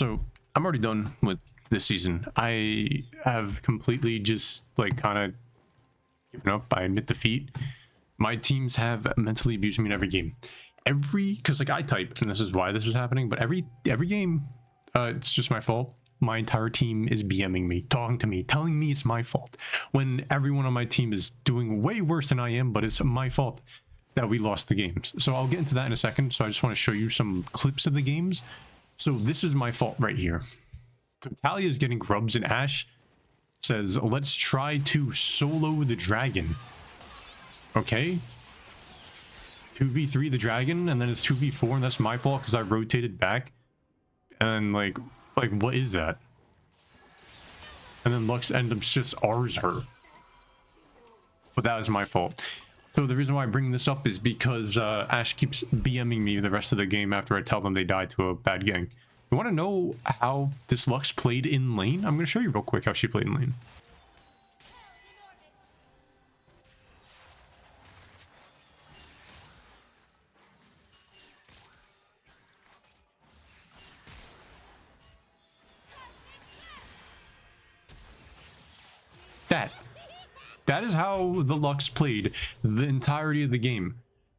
So I'm already done with this season. I have completely just like kind of given up. I admit defeat. My teams have mentally abused me in every game. Because like I type, and this is why this is happening, but every game, it's just my fault. My entire team is BMing me, talking to me, telling me it's my fault, when everyone on my team is doing way worse than I am, but it's my fault that we lost the games. So I'll get into that in a second. So I just want to show you some clips of the games. So this is my fault right here. So Talia is getting grubs, and Ash says, let's try to solo the dragon. Okay. 2v3 the dragon, and then it's 2v4, and that's my fault because I rotated back. And like what is that? And then Lux ends up just R's her. But that was my fault. So the reason why I bring this up is because Ash keeps BMing me the rest of the game after I tell them they died to a bad gang. You want to know how this Lux played in lane? I'm going to show you real quick how she played in lane. That is how the Lux played the entirety of the game.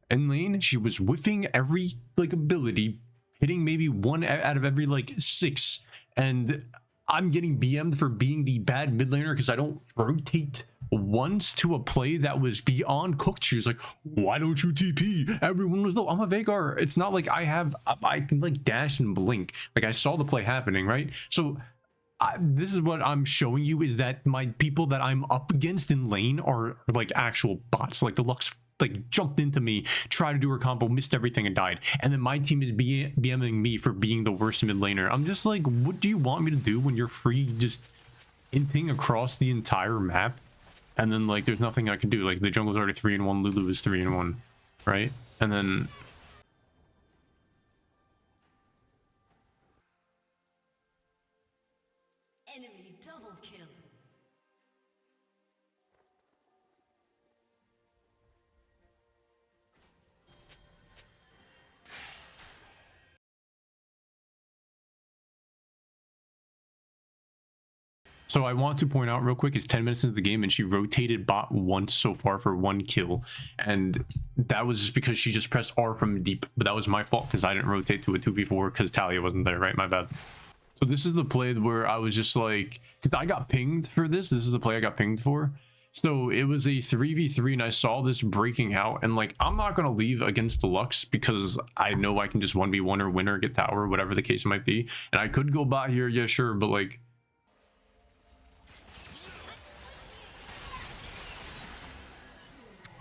In lane, she was whiffing every like ability, hitting maybe one out of every like 6, and I'm getting BM'd for being the bad mid laner because I don't rotate once to a play that was beyond cooked. She was like, why don't you TP? Everyone was, no, I'm a Veigar. It's not like I can like dash and blink. Like I saw the play happening, right? So this is what I'm showing you, is that my people that I'm up against in lane are like actual bots. Like the Lux like jumped into me, tried to do her combo, missed everything and died. And then my team is BMing me for being the worst mid laner. I'm just like, what do you want me to do when you're free just inting across the entire map? And then like there's nothing I can do. Like the jungle's already 3-1, Lulu is 3-1, right? And then enemy double kill. so I want to point out real quick, it's 10 minutes into the game and she rotated bot once so far for 1 kill. And that was just because she just pressed R from deep. But that was my fault because I didn't rotate to a 2v4 because Talia wasn't there, right? My bad. So this is the play where I was just like, because I got pinged for this. This is the play I got pinged for. So it was a 3v3 and I saw this breaking out. And like, I'm not going to leave against the Lux because I know I can just 1v1 or win or get tower, whatever the case might be. And I could go bot here. Yeah, sure. But like,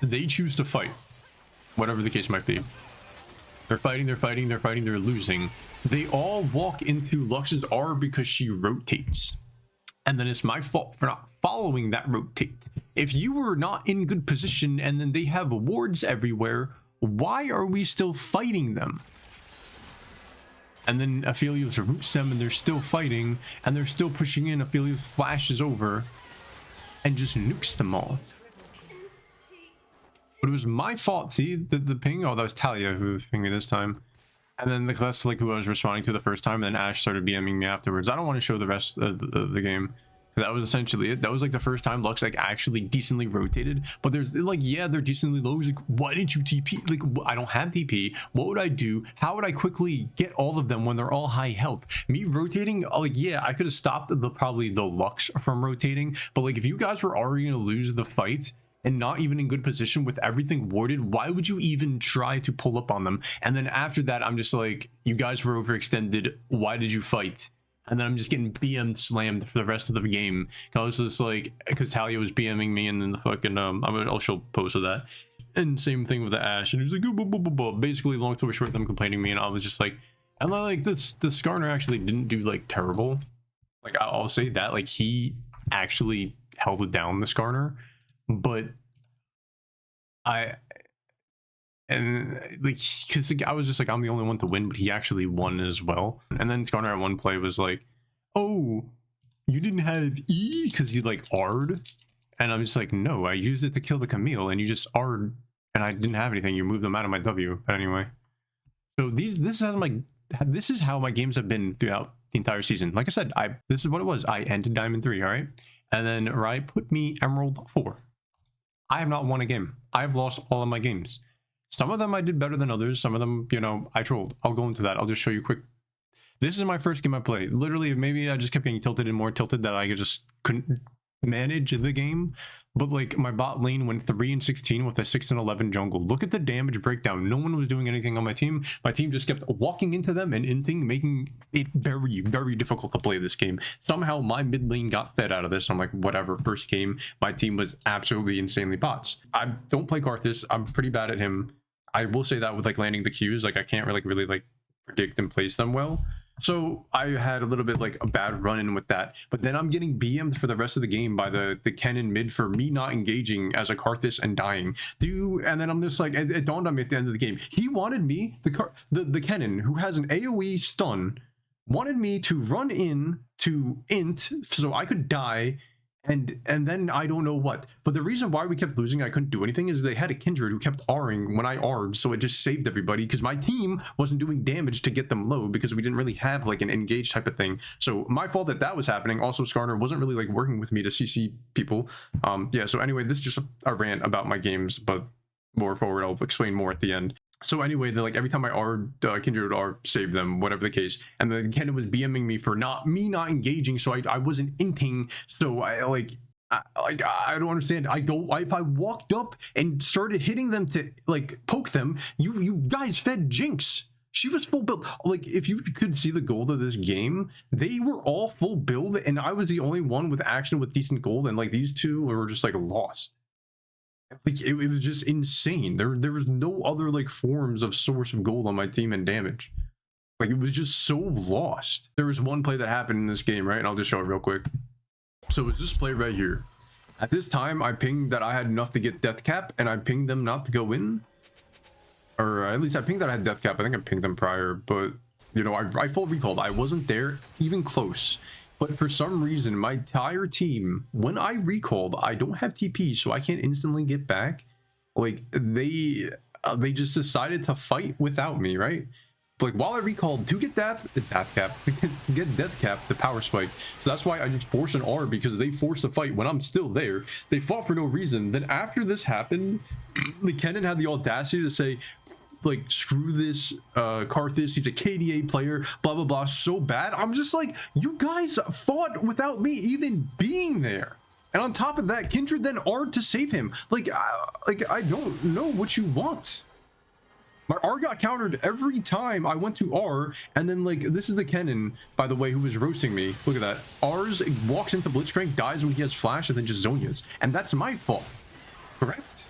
they choose to fight, whatever the case might be. They're fighting, they're losing. They all walk into Lux's R because she rotates. And then it's my fault for not following that rotate. If you were not in good position and then they have wards everywhere, why are we still fighting them? And then Aphelios roots them and they're still fighting and they're still pushing in. Aphelios flashes over and just nukes them all. But it was my fault. See the ping? Oh, that was Talia who was pinging me this time. And then that's like who I was responding to the first time. And then Ash started BMing me afterwards. I don't want to show the rest of the game. That was essentially it. That was like the first time Lux like actually decently rotated. But there's like, yeah, they're decently low. Like, why didn't you TP? Like, I don't have TP. What would I do? How would I quickly get all of them when they're all high health? Me rotating, like, yeah, I could have stopped probably the Lux from rotating. But like, if you guys were already gonna lose the fight and not even in good position with everything warded, why would you even try to pull up on them? And then after that, I'm just like, you guys were overextended. Why did you fight? And then I'm just getting BM slammed for the rest of the game. I was just like, because Talia was BMing me, and then the fucking I'll show post of that. And same thing with the Ash, and he was like, boo, boo, boo, boo. Basically, long story short, them complaining me, and I was just like, and like the Skarner actually didn't do like terrible. Like I'll say that, like he actually held it down, the Skarner. But and like, because I was just like, I'm the only one to win, but he actually won as well. And then Skarner at one play was like, oh, you didn't have E because you like R'd. And I'm just like, no, I used it to kill the Camille and you just R'd and I didn't have anything. You moved them out of my W. But anyway, so this has like this is how my games have been throughout the entire season. Like I said, this is what it was. I ended Diamond 3, all right? And then Riot put me Emerald 4. I have not won a game. I've lost all of my games. Some of them I did better than others. Some of them, you know, I trolled. I'll go into that. I'll just show you quick. This is my first game I played. Literally, maybe I just kept getting tilted and more tilted that I just couldn't manage the game. But like my bot lane went 3-16 with a 6-11 jungle. Look at the damage breakdown. No one was doing anything on my team. My team just kept walking into them and inting, making it very, very difficult to play this game. Somehow my mid lane got fed out of this. I'm like, whatever. First game, my team was absolutely insanely bots. I don't play Karthus. I'm pretty bad at him. I will say that with like landing the Qs, like I can't really like predict and place them well. So I had a little bit like a bad run-in with that, but then I'm getting BM'd for the rest of the game by the Kennen mid for me not engaging as a Karthus and dying. And then I'm just like, it dawned on me at the end of the game. He wanted me, the Kennen, who has an AoE stun, wanted me to run in to int so I could die, and then I don't know what. But the reason why we kept losing, I couldn't do anything, is they had a Kindred who kept R'ing when I R'd, so it just saved everybody because my team wasn't doing damage to get them low because we didn't really have like an engage type of thing. So my fault that was happening. Also, Skarner wasn't really like working with me to CC people. Yeah, so anyway, this is just a rant about my games, but more forward, I'll explain more at the end. So anyway, like every time I R'd, Kindred would R save them, whatever the case. And then Kendra was BMing me for not engaging, so I wasn't inting. So I don't understand. If I walked up and started hitting them to like poke them, you guys fed Jinx. She was full build. Like if you could see the gold of this game, they were all full build, and I was the only one with action with decent gold, and like these two were just like lost. Like it was just insane. There was no other like forms of source of gold on my team and damage. Like it was just so lost. There was one play that happened in this game, right? And I'll just show it real quick. So it's this play right here. At this time, I pinged that I had enough to get death cap, and I pinged them not to go in. Or at least I pinged that I had death cap. I think I pinged them prior, but you know, I full recalled. I wasn't there even close. But for some reason, my entire team, when I recalled, I don't have TP, so I can't instantly get back. Like they just decided to fight without me, right? Like while I recalled to get the death cap, to get death cap, the power spike. So that's why I just forced an R, because they forced a fight when I'm still there. They fought for no reason. Then after this happened, the Kennen had the audacity to say, like, screw this Karthus, he's a KDA player, blah blah blah, so bad. I'm just like, you guys fought without me even being there, and on top of that, Kindred then R'd to save him. Like I don't know what you want. My R got countered every time I went to R, and then like this is the Kennen, by the way, who was roasting me. Look at that. R's walks into Blitzcrank, dies when he has flash, and then just Zonias, and that's my fault, correct?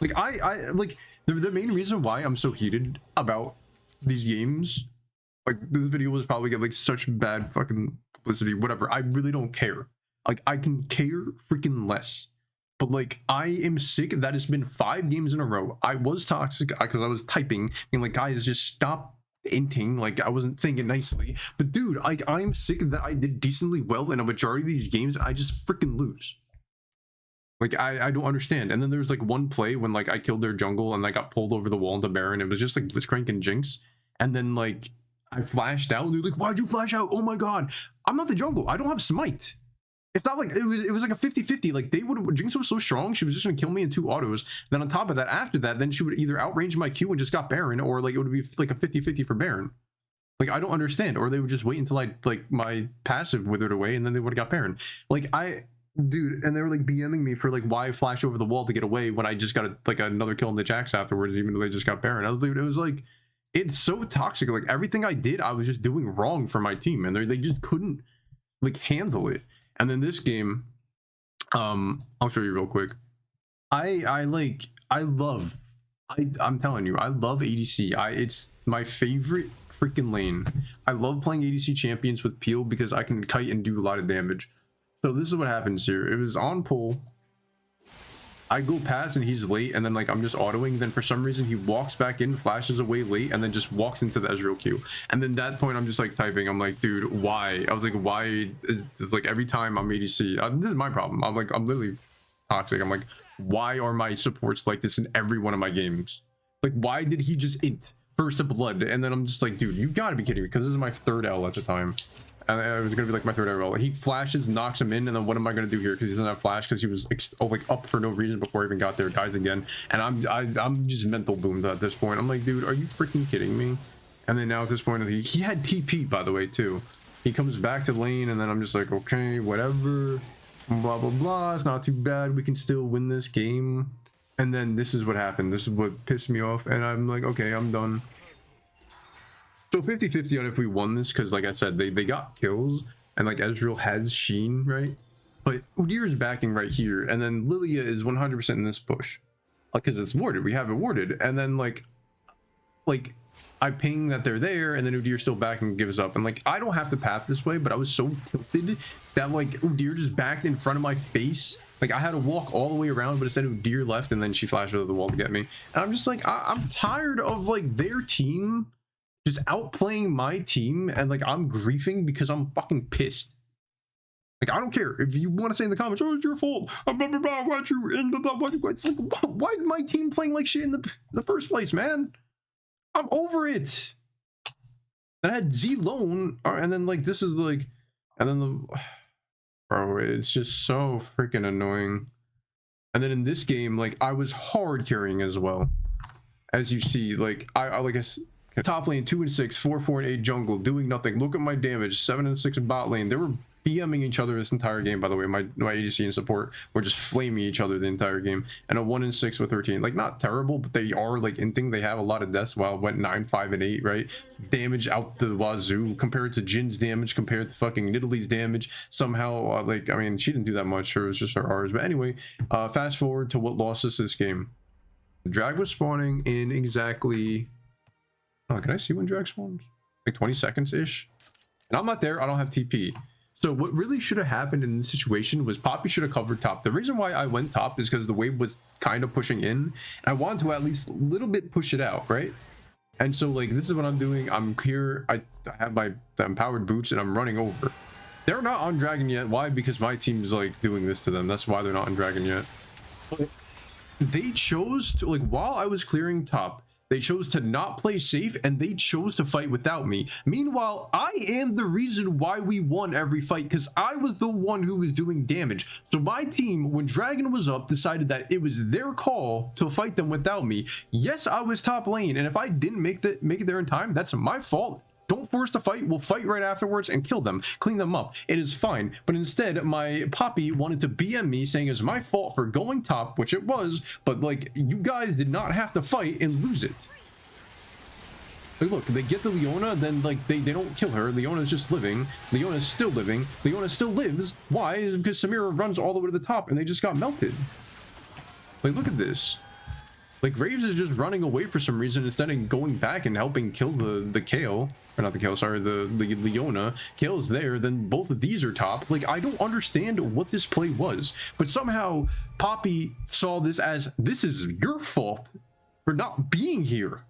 Like I like the main reason why I'm so heated about these games, like this video was probably get like such bad fucking publicity, whatever. I really don't care. Like I can care freaking less. But like I am sick that it's been 5 games in a row. I was toxic because I was typing, being like, guys, just stop inting. Like I wasn't saying it nicely. But dude, I'm sick that I did decently well in a majority of these games. I just freaking lose. Like I don't understand. And then there's like one play when like I killed their jungle and I got pulled over the wall into Baron. It was just like Blitzcrank and Jinx. And then like I flashed out and they're like, why'd you flash out? Oh my god, I'm not the jungle. I don't have smite. It's not like it was like a 50-50. Like they would, Jinx was so strong, she was just gonna kill me in 2 autos. Then on top of that, after that, then she would either outrange my Q and just got Baron, or like it would be like a 50-50 for Baron. Like I don't understand. Or they would just wait until I like my passive withered away and then they would have got Baron. Like dude, and they were like BMing me for like why flash over the wall to get away when I just got like another kill in the Jax afterwards, even though they just got Baron. It was like, it's so toxic. Like everything I did, I was just doing wrong for my team, and they just couldn't like handle it. And then this game, I'll show you real quick. I'm telling you, I love ADC. It's my favorite freaking lane. I love playing ADC champions with Peel because I can kite and do a lot of damage. So this is what happens here. It was on pull. I go past and he's late, and then like I'm just autoing. Then for some reason he walks back in, flashes away late, and then just walks into the Ezreal Q. And then that point I'm just like typing. I'm like, dude, why? I was like, why? It's like every time I'm ADC, this is my problem. I'm literally toxic. I'm like, why are my supports like this in every one of my games? Like, why did he just int? first to blood, and then I'm just like, dude, you gotta be kidding me, because this is my third L at the time. And it was gonna be like my third L. He flashes, knocks him in, and then what am I gonna do here? Because he doesn't have flash, because he was like up for no reason before I even got there, dies again, and I'm just mental boomed at this point. I'm like, dude, are you freaking kidding me? And then now at this point, he had TP, by the way, too. He comes back to lane, and then I'm just like, okay, whatever, blah blah blah, it's not too bad, we can still win this game. And then this is what happened. This is what pissed me off, and I'm like, okay, I'm done. So 50-50 on if we won this, because like I said, they got kills, and like Ezreal has Sheen, right? But Udyr is backing right here, and then Lilia is 100% in this push, because it's warded. We have it warded, and then like I ping that they're there, and then Udyr still back and gives up. And like, I don't have to path this way, but I was so tilted that like Udyr just backed in front of my face. Like, I had to walk all the way around, but instead Udyr left, and then she flashed over the wall to get me. And I'm just like, I'm tired of like their team just outplaying my team, and like I'm griefing because I'm fucking pissed. Like, I don't care if you want to say in the comments, oh, it's your fault, blah, blah, blah, blah, why'd you in, blah, blah, blah. It's like, why did my team playing like shit in the first place, man? I'm over it. And I had Z lone, and then like this is like, and then the bro, it's just so freaking annoying. And then in this game, like I was hard carrying as well, as you see. Like I like top lane 2 and 6, 4, 4 and 8 jungle, doing nothing. Look at my damage, 7 and 6 bot lane. They were BMing each other this entire game, by the way. My ADC and support were just flaming each other the entire game. And a 1 and 6 with 13. Like, not terrible, but they are like inting. They have a lot of deaths, while it went 9, 5 and 8, right? Damage out the wazoo compared to Jin's damage, compared to fucking Nidalee's damage. Somehow, like, I mean, she didn't do that much, sure, it was just her R's. But anyway, fast forward to what lost us this game. The drag was spawning in exactly, oh, can I see when drag spawns? Like 20 seconds ish. And I'm not there, I don't have TP. So what really should have happened in this situation was Poppy should have covered top. The reason why I went top is because the wave was kind of pushing in, and I wanted to at least a little bit push it out, right? And so like, this is what I'm doing. I'm here, I have the empowered boots, and I'm running over. They're not on dragon yet. Why? Because my team's like doing this to them. That's why they're not on dragon yet. But they chose to, like, while I was clearing top, they chose to not play safe, and they chose to fight without me. Meanwhile, I am the reason why we won every fight, because I was the one who was doing damage. So my team, when Dragon was up, decided that it was their call to fight them without me. Yes, I was top lane, and if I didn't make it there in time, that's my fault. Don't force the fight. We'll fight right afterwards and kill them, clean them up. It is fine. But instead, my Poppy wanted to BM me, saying it's my fault for going top, which it was. But like, you guys did not have to fight and lose it. Like, look, they get the Leona, then like they don't kill her. Leona's just living. Leona's still living. Leona still lives. Why? Because Samira runs all the way to the top, and they just got melted. Like, look at this. Like, Graves is just running away for some reason instead of going back and helping kill the Kayle. Or not the Kayle, sorry, the Leona. Kale's there, then both of these are top. Like, I don't understand what this play was. But somehow, Poppy saw this as, this is your fault for not being here.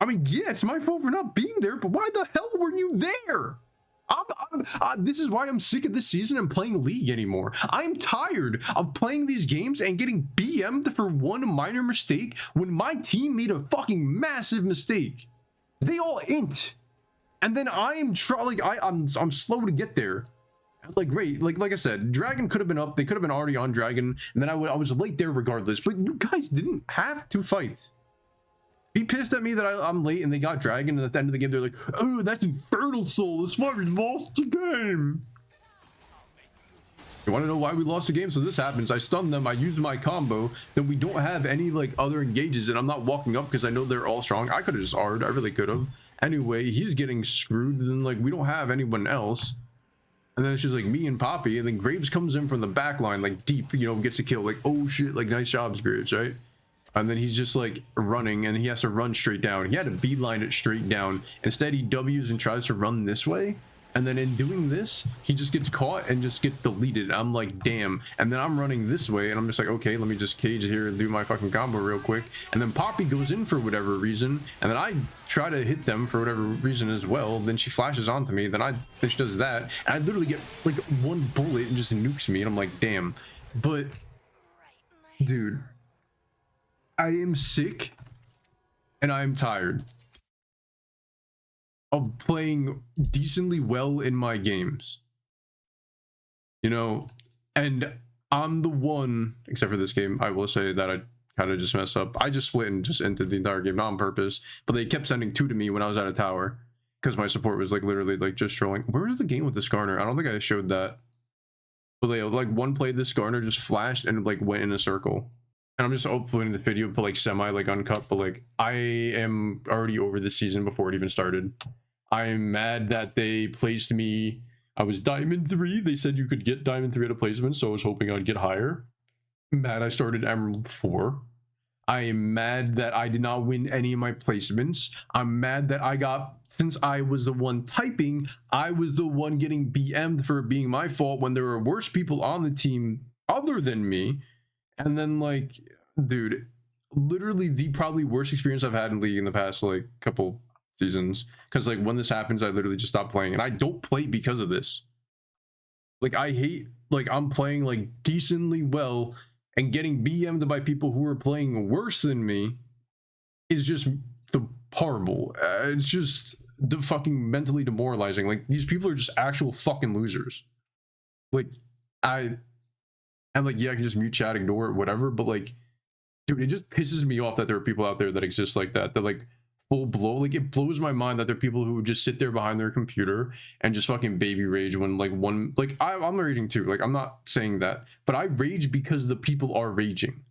I mean, yeah, it's my fault for not being there, but why the hell were you there? This is why I'm sick of this season and playing League anymore. I'm tired of playing these games and getting BM'd for one minor mistake when my team made a fucking massive mistake. They all int, and then I'm slow to get there. Like, great, like I said, Dragon could have been up. They could have been already on Dragon, and then I was late there regardless. But you guys didn't have to fight. Be pissed at me that I'm late and they got Dragon, and at the end of the game they're like, oh, that's Infernal Soul, that's why we lost the game. You want to know why we lost the game? So this happens, I stun them, I use my combo, then we don't have any like other engages, and I'm not walking up because I know they're all strong. I could have just R'd, I really could have. Anyway, he's getting screwed, and then like we don't have anyone else. And then it's just like me and Poppy, and then Graves comes in from the back line, like deep, you know, gets a kill, like, oh shit, like nice jobs, Graves, right? And then he's just like running, and he has to run straight down. He had to beeline it straight down. Instead, he W's and tries to run this way. And then in doing this, he just gets caught and just gets deleted. I'm like, damn. And then I'm running this way, and I'm just like, okay, let me just cage here and do my fucking combo real quick. And then Poppy goes in for whatever reason, and then I try to hit them for whatever reason as well. Then she flashes onto me. Then she does that, and I literally get like one bullet and just nukes me. And I'm like, damn. But dude, I am sick and I am tired of playing decently well in my games, you know. And I'm the one, except for this game, I will say that I kind of just messed up. I just split and just ended the entire game, not on purpose, but they kept sending 2 to me when I was at a tower because my support was like literally like just trolling. Where was the game with the Skarner? I don't think I showed that. But they like one played this Skarner, just flashed and like went in a circle. And I'm just uploading the video, but like semi like uncut, but like I am already over this season before it even started. I'm mad that they placed me. I was Diamond 3. They said you could get Diamond 3 at a placement, so I was hoping I'd get higher. Mad I started Emerald 4. I am mad that I did not win any of my placements. I'm mad that I got, since I was the one typing, I was the one getting BM'd for it being my fault when there were worse people on the team other than me. And then like, dude, literally the probably worst experience I've had in League in the past like couple seasons. Because like when this happens, I literally just stop playing, and I don't play because of this. Like I hate, like I'm playing like decently well and getting BM'd by people who are playing worse than me is just the horrible. It's just the fucking mentally demoralizing. Like these people are just actual fucking losers. Like and like, yeah, I can just mute chat, ignore it, whatever, but like, dude, it just pisses me off that there are people out there that exist like that like full blow. Like it blows my mind that there are people who just sit there behind their computer and just fucking baby rage when like one, like I'm raging too, like I'm not saying that, but I rage because the people are raging,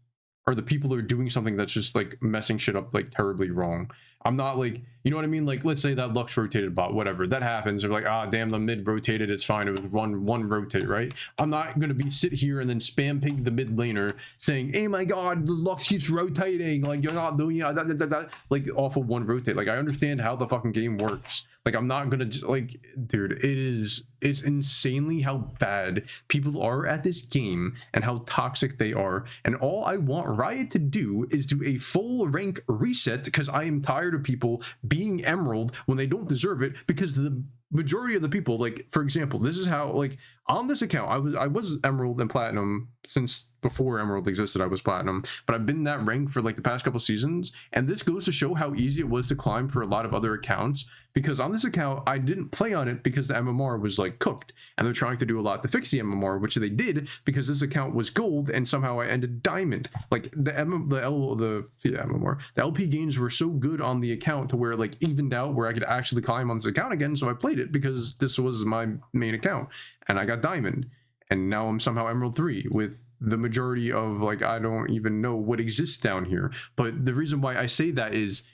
or the people are doing something that's just like messing shit up like terribly wrong. I'm not like, you know what I mean? Like, let's say that Lux rotated bot, whatever, that happens. They're like, ah, damn, the mid rotated, it's fine. It was one rotate, right? I'm not going to sit here and then spam ping the mid laner saying, hey, my God, the Lux keeps rotating. Like, you're not doing it. Like, off of one rotate. Like, I understand how the fucking game works. Like, I'm not going to just, like, dude, it's insanely how bad people are at this game and how toxic they are. And all I want Riot to do is do a full rank reset, because I am tired of people being Emerald when they don't deserve it, because the majority of the people, like, for example, this is how, like, on this account, I was Emerald and Platinum since before Emerald existed. I was Platinum, but I've been that rank for like the past couple seasons, and this goes to show how easy it was to climb for a lot of other accounts, because on this account I didn't play on it because the MMR was like cooked, and they're trying to do a lot to fix the MMR, which they did, because this account was gold and somehow I ended diamond. Like the MMR, the LP gains were so good on the account to where it like evened out where I could actually climb on this account again, so I played it because this was my main account, and I got diamond, and now I'm somehow Emerald 3 with the majority of, like, I don't even know what exists down here. But the reason why I say that is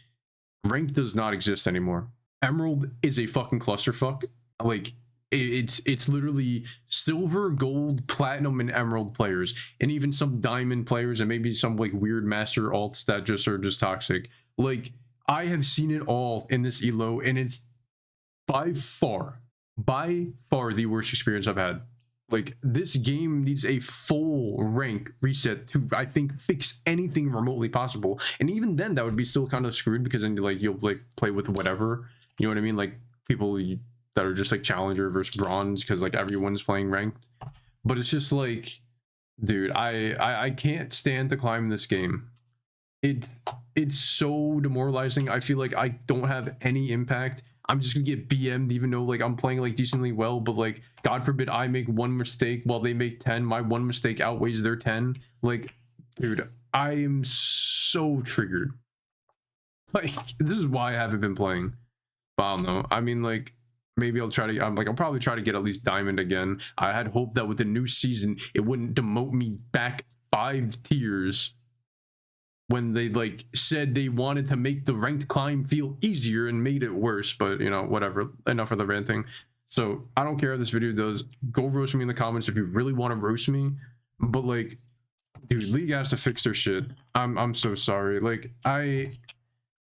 rank does not exist anymore. Emerald is a fucking clusterfuck. Like, it's literally silver, gold, platinum, and emerald players, and even some diamond players, and maybe some like weird master alts that just are just toxic. Like, I have seen it all in this elo, and it's by far the worst experience I've had. Like, this game needs a full rank reset to, I think, fix anything remotely possible. And even then, that would be still kind of screwed, because then like you'll like play with whatever, you know what I mean? Like people that are just like challenger versus bronze, because like everyone's playing ranked. But it's just like, dude, I can't stand to climb this game. It's so demoralizing. I feel like I don't have any impact. I'm just gonna get BM'd even though like I'm playing like decently well, but like God forbid I make one mistake while they make 10. My one mistake outweighs their 10. Like, dude, I am so triggered. Like, this is why I haven't been playing. But I don't know. I mean, like, maybe I'll try to, I'll probably try to get at least diamond again. I had hope that with the new season it wouldn't demote me back 5 tiers when they like said they wanted to make the ranked climb feel easier and made it worse. But you know, whatever, enough of the ranting. So I don't care if this video does, go roast me in the comments if you really want to roast me, but like, dude, League has to fix their shit. I'm so sorry. Like, I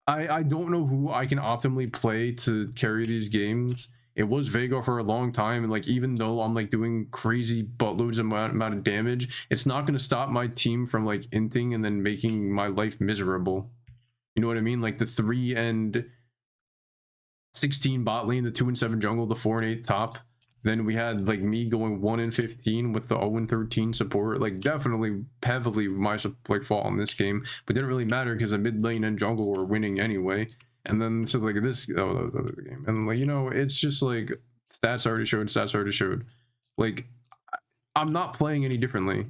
don't know who I can optimally play to carry these games. It was Vega for a long time, and like, even though I'm like doing crazy buttloads amount of damage, it's not going to stop my team from like inting and then making my life miserable. You know what I mean? Like the 3 and 16 bot lane, the 2 and 7 jungle, the 4 and 8 top. Then we had like me going 1 and 15 with the 0 and 13 support. Like, definitely heavily my like fault in this game, but didn't really matter because the mid lane and jungle were winning anyway. And then so like this, oh, that was the other game, and like, you know, it's just like stats already showed. Like I'm not playing any differently.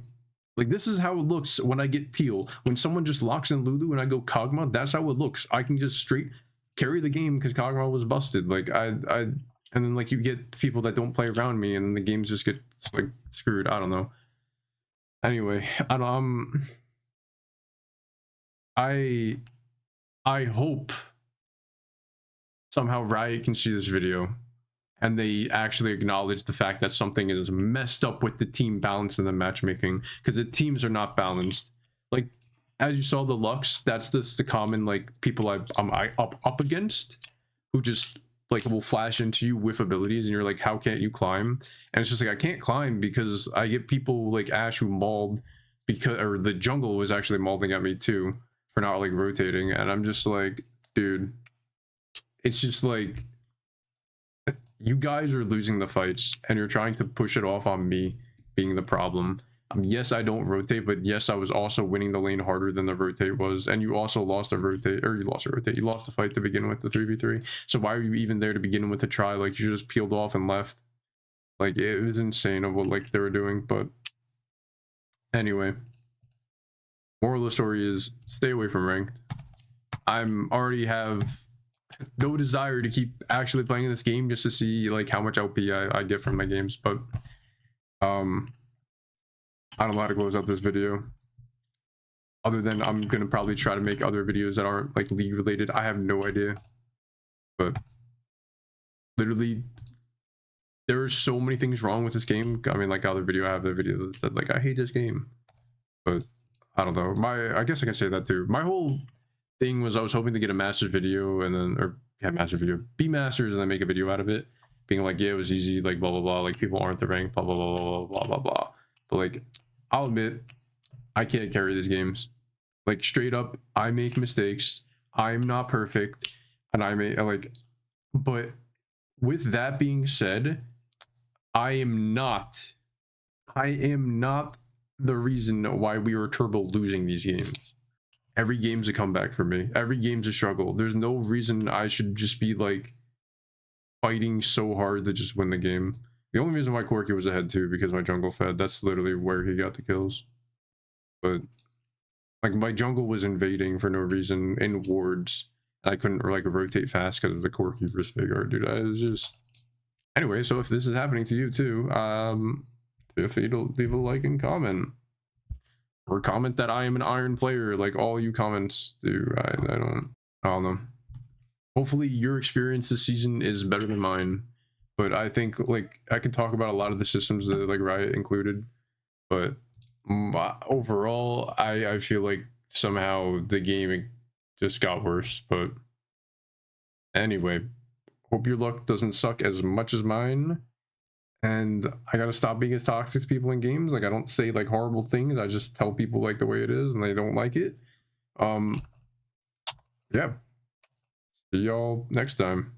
Like this is how it looks when I get peel. When someone just locks in Lulu and I go Kog'Maw, that's how it looks. I can just straight carry the game because Kog'Maw was busted. Like and then like you get people that don't play around me, and the games just get like screwed. I don't know. Anyway, I hope somehow Riot can see this video and they actually acknowledge the fact that something is messed up with the team balance and the matchmaking, because the teams are not balanced. Like as you saw the Lux, that's just the common like people I'm up against, who just like will flash into you with abilities and you're like, how can't you climb? And it's just like, I can't climb because I get people like Ashe who mauled, because, or the jungle was actually mauling at me too for not like rotating, and I'm just like, dude, it's just like, you guys are losing the fights and you're trying to push it off on me being the problem. Yes, I don't rotate, but yes, I was also winning the lane harder than the rotate was, and you also lost a rotate, or you lost the fight to begin with, the 3v3. So why were you even there to begin with the try? Like you just peeled off and left. Like it was insane of what like they were doing. But anyway, moral of the story is stay away from ranked. I'm already have no desire to keep actually playing this game just to see like how much LP I get from my games, but I don't know how to close out this video other than I'm gonna probably try to make other videos that aren't like league related. I have no idea, but literally there are so many things wrong with this game. I mean, like other video, I have the video that said like I hate this game, but I don't know. I guess I can say that too. My whole thing was I was hoping to get a Masters video and then, or yeah, Masters video, be Masters and then make a video out of it, being like, yeah, it was easy, like blah blah blah, like people aren't the rank, blah blah blah blah blah blah blah. But like, I'll admit, I can't carry these games. Like straight up, I make mistakes. I'm not perfect, and I may like, but with that being said, I am not the reason why we were turbo losing these games. Every game's a comeback for me. Every game's a struggle. There's no reason I should just be like fighting so hard to just win the game. The only reason why Corky was ahead too, because my jungle fed. That's literally where he got the kills. But like my jungle was invading for no reason in wards. I couldn't like rotate fast because of the Corky versus Vigor, dude. I was just anyway. So if this is happening to you too, feel free to leave a like and comment. Or comment that I am an iron player, like all you comments do. I don't know. Hopefully your experience this season is better than mine. But I think like I can talk about a lot of the systems that like Riot included. But overall, I feel like somehow the game just got worse. But anyway, hope your luck doesn't suck as much as mine. And I gotta stop being as toxic to people in games. Like I don't say like horrible things. I just tell people like the way it is, and they don't like it. Yeah. See y'all next time.